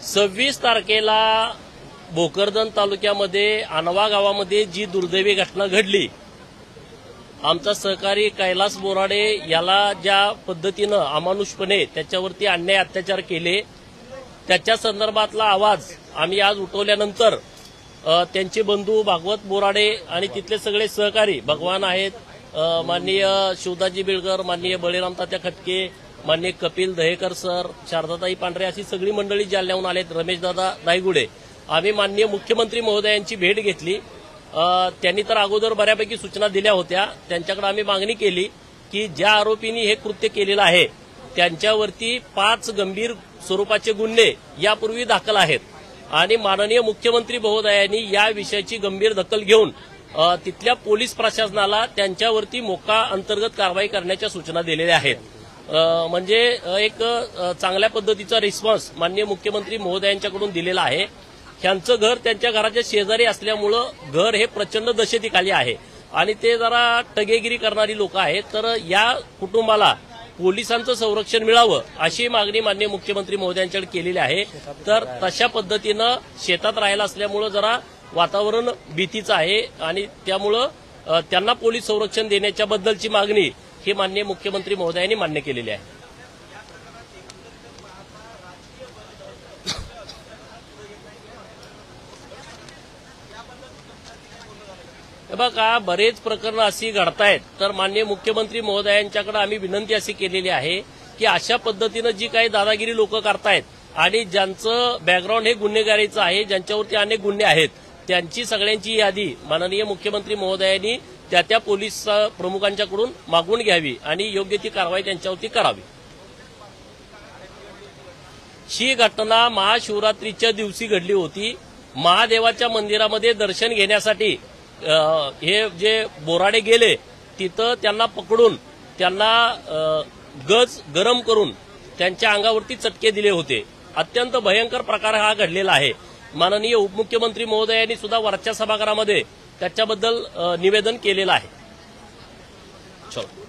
26 तारखेला भोकरदन तालुक्यामध्ये आणवा गावामध्ये जी दुर्दैवी घटना घडली, आमचा सहकारी कैलास बोराडे याला ज्या पद्धतीनं अमानुषपणे त्याच्यावरती अन्याय अत्याचार केले, त्याच्या संदर्भातला आवाज आम्ही आज उठवल्यानंतर त्यांचे बंधू भागवत बोराडे आणि तिथले सगळे सहकारी भगवान आहेत, माननीय शिवदाजी बिळकर, माननीय बळीराम तात्या खटके, माननीय कपिल दहेकर सर, शारदाताई पांढरे अशी सगळी मंडळी जालन्याहून आलेत, रमेशदादा नायगुडे. आम्ही माननीय मुख्यमंत्री महोदयांची भेट घेतली. त्यांनी तर अगोदर बऱ्यापैकी सूचना दिल्या होत्या. त्यांच्याकडे आम्ही मागणी केली की ज्या आरोपींनी हे कृत्य केलेलं आहे त्यांच्यावरती 5 गंभीर स्वरूपाचे गुन्हे यापूर्वी दाखल आहेत आणि माननीय मुख्यमंत्री महोदयांनी या विषयाची गंभीर दखल घेऊन तिथल्या पोलीस प्रशासनाला त्यांच्यावरती मोका अंतर्गत कारवाई करण्याच्या सूचना दिलेल्या आहेत. म्हणजे एक चांगल्या पद्धतीचा रिस्पॉन्स माननीय मुख्यमंत्री महोदयांच्याकडून दिलेला आहे. ह्यांचं घर त्यांच्या घराच्या शेजारी असल्यामुळं घर हे प्रचंड दहशतीखाली आहे आणि ते जरा टगेगिरी करणारी लोक आहेत. तर या कुटुंबाला पोलिसांचं संरक्षण मिळावं अशी मागणी माननीय मुख्यमंत्री महोदयांच्याकडे केलेली आहे. तर तशा पद्धतीनं शेतात राहायला असल्यामुळं जरा वातावरण भीतीचं आहे आणि त्यामुळं त्यांना पोलीस संरक्षण देण्याच्या बद्दलची मागणी ही माननीय मुख्यमंत्री महोदयांनी मान्य केलेली आहे. बघा, बरेच प्रकरणं अशी घडतायत. तर माननीय मुख्यमंत्री महोदयांच्याकडे आम्ही विनंती अशी केलेली आहे की अशा पद्धतीनं जी काही दादागिरी लोक करतायत आणि ज्यांचं बॅकग्राऊंड हे गुन्हेगारीचं आहे, ज्यांच्यावरती अनेक गुन्हे आहेत, त्यांची सगळ्यांची यादी माननीय मुख्यमंत्री महोदयांनी त्या पोलीस प्रमुखांच्याकडून मागवून घ्यावी आणि योग्य ती कारवाई त्यांच्यावरती करावी. ही घटना महाशिवरात्रीच्या दिवशी घडली होती. महादेवाच्या मंदिरामध्ये दर्शन घेण्यासाठी हे जे बोराडे गेले तिथं त्यांना पकडून त्यांना गज गरम करून त्यांच्या अंगावरती चटके दिले होते. अत्यंत भयंकर प्रकार हा घडलेला आहे. माननीय उपमुख्यमंत्री महोदयांनी सुद्धा वरच्या सभागृहामध्ये त्याच्याबद्दल निवेदन केलेलं आहे. चलो.